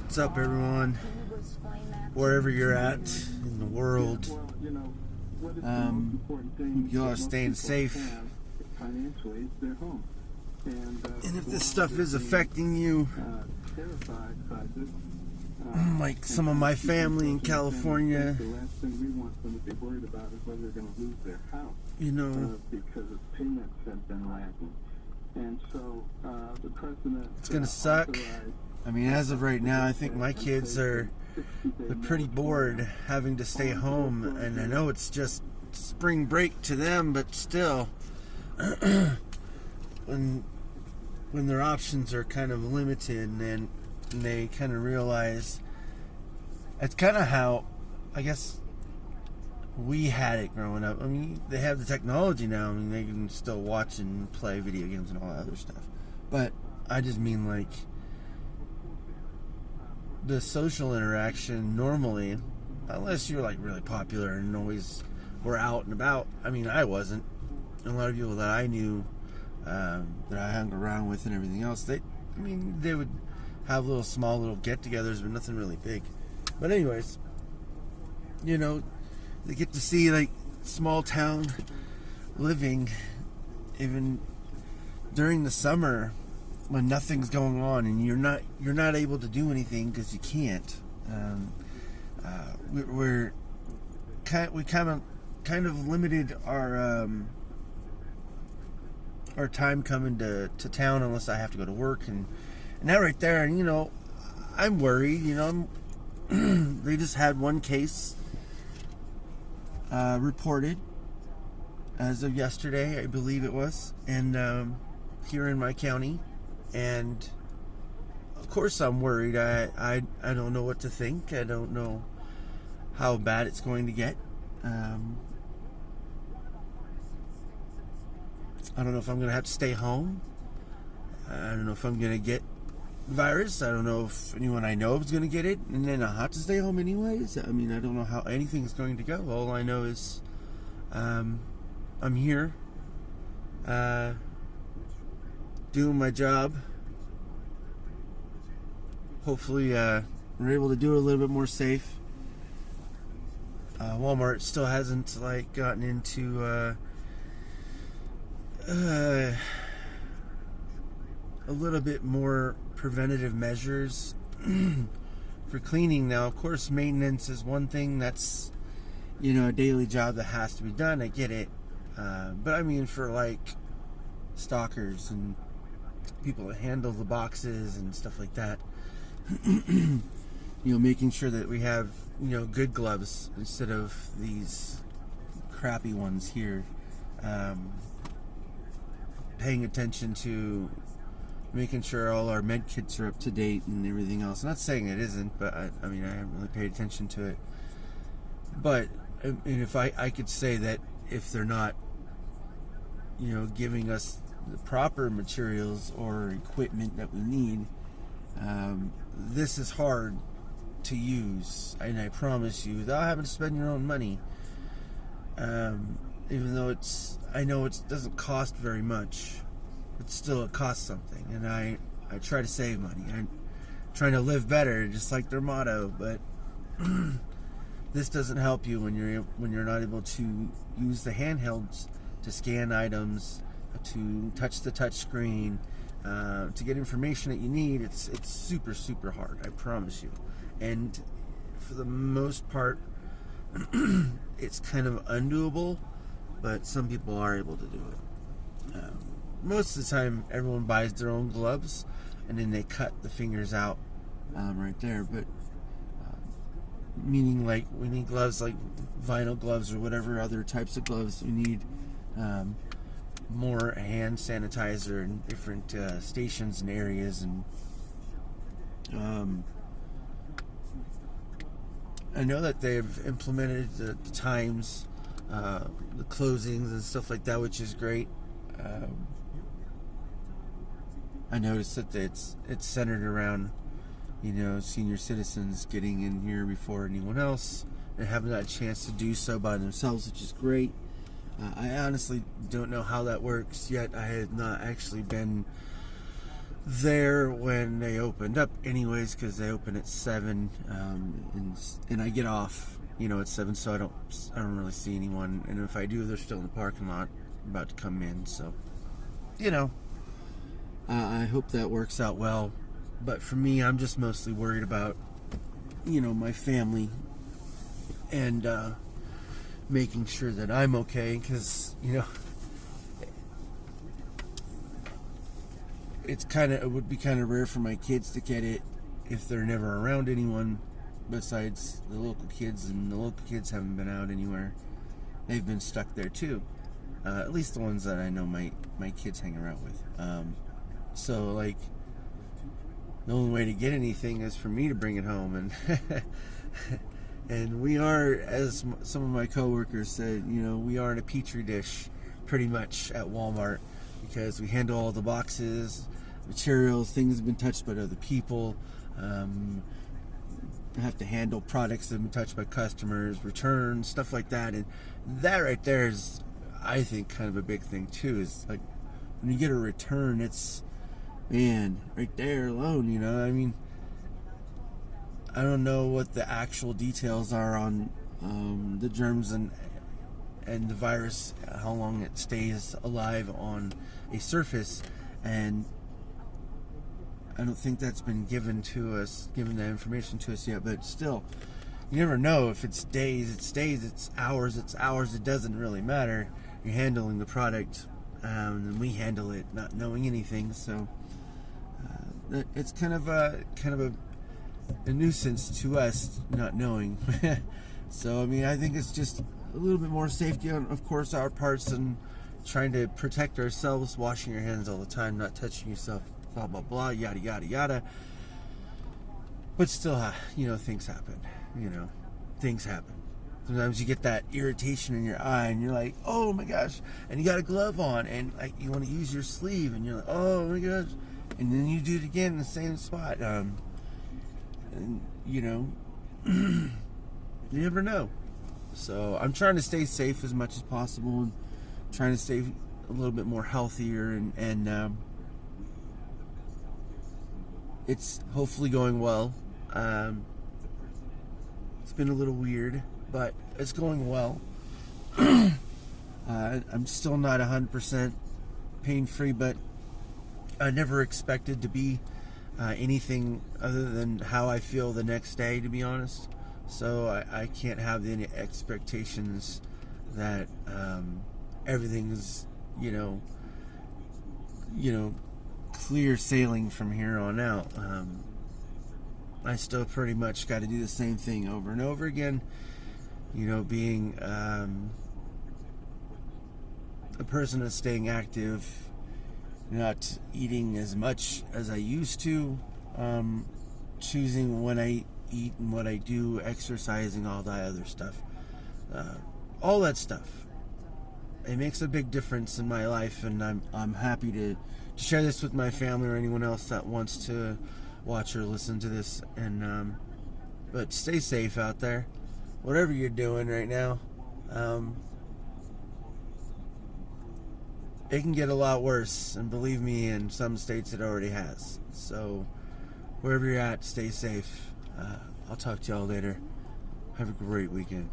What's up, everyone? Wherever you're at in the world, you all are staying safe. And if this stuff is affecting you, like some of my family in California, you know, it's gonna suck. I mean, as of right now, I think my kids they're pretty bored having to stay home, and I know it's just spring break to them, but still, when their options are kind of limited, and they kind of realize it's kind of how, I guess, we had it growing up. I mean, they have the technology now. I mean, they can still watch and play video games and all that other stuff. But I just mean, like, the social interaction normally, unless you're, like, really popular and always were out and about. I mean, I wasn't. And a lot of people that I knew, that I hung around with and everything else, they would have small little get-togethers, but nothing really big. But anyways, you know, they get to see, like, small town living even during the summer when nothing's going on and you're not able to do anything because you can't. We kind of limited our time coming to town unless I have to go to work, and that right there, you know, I'm worried. You know, they just had one case reported as of yesterday, I believe it was, and here in my county, and of course I'm worried. I don't know what to think. I don't know how bad it's going to get. I don't know if I'm going to have to stay home. I don't know if I'm going to get virus. I don't know if anyone I know is going to get it, and then I'll have to stay home anyways. I mean, I don't know how anything's going to go. All I know is I'm here doing my job. Hopefully we're able to do it a little bit more safe. Walmart still hasn't, like, gotten into a little bit more preventative measures for cleaning. Now, of course, maintenance is one thing that's, you know, a daily job that has to be done. I get it. But I mean, for, like, stockers and people that handle the boxes and stuff like that, you know, making sure that we have, you know, good gloves instead of these crappy ones here. Paying attention to making sure all our med kits are up to date and everything else. I'm not saying it isn't, but I mean, I haven't really paid attention to it. But and if I could say that if they're not, you know, giving us the proper materials or equipment that we need, this is hard to use, and I promise you, without having to spend your own money. Even though I know it doesn't cost very much, but still it costs something, and I try to save money. I'm trying to live better, just like their motto, but this doesn't help you when you're not able to use the handhelds to scan items, to touch the touch screen, to get information that you need. It's super, super hard, I promise you. And for the most part, it's kind of undoable, but some people are able to do it. Most of the time, everyone buys their own gloves, and then they cut the fingers out right there. But meaning, like, we need gloves like vinyl gloves or whatever other types of gloves. We need more hand sanitizer in different stations and areas, and I know that they've implemented the times, the closings and stuff like that, which is great. I noticed that it's centered around, you know, senior citizens getting in here before anyone else and having that chance to do so by themselves, which is great. I honestly don't know how that works yet. I have not actually been there when they opened up, anyways, because they open at 7, and I get off, at 7, so I don't really see anyone. And if I do, they're still in the parking lot, about to come in. So, I hope that works out well. But for me, I'm just mostly worried about, my family and making sure that I'm okay, because it would be kind of rare for my kids to get it if they're never around anyone besides the local kids, and the local kids haven't been out anywhere. They've been stuck there too. At least the ones that I know my kids hang around with. So, like, the only way to get anything is for me to bring it home. And and we are, as some of my coworkers said, we are in a petri dish pretty much at Walmart, because we handle all the boxes, materials, things have been touched by other people. Have to handle products that have been touched by customers, returns, stuff like that. And that right there is, I think, kind of a big thing too, is like when you get a return, it's, man, right there alone, I don't know what the actual details are on the germs and the virus, how long it stays alive on a surface, and I don't think that's been given that information to us yet. But still, you never know. If it's days, it's days. It's hours, it doesn't really matter. You're handling the product, and we handle it not knowing anything. So it's kind of a nuisance to us not knowing. So I think it's just a little bit more safety on, of course, our parts, and trying to protect ourselves, washing your hands all the time, not touching yourself, blah blah blah, yada yada yada. But still, things happen. Things happen. Sometimes you get that irritation in your eye, and you're like, oh my gosh, and you got a glove on, and like you want to use your sleeve, and you're like, oh my gosh, and then you do it again in the same spot. And you never know. So I'm trying to stay safe as much as possible, and trying to stay a little bit more healthier, and it's hopefully going well. It's been a little weird, but it's going well. I'm still not 100% pain-free, but I never expected to be anything other than how I feel the next day, to be honest. So I can't have any expectations that everything's clear sailing from here on out. I still pretty much got to do the same thing over and over again. Being a person that's staying active, not eating as much as I used to, choosing when I eat and what I do, exercising, all that other stuff. All that stuff. It makes a big difference in my life, and I'm happy to share this with my family or anyone else that wants to watch or listen to this. And but stay safe out there, whatever you're doing right now. It can get a lot worse, and believe me, in some states it already has. So wherever you're at, stay safe. I'll talk to y'all later. Have a great weekend.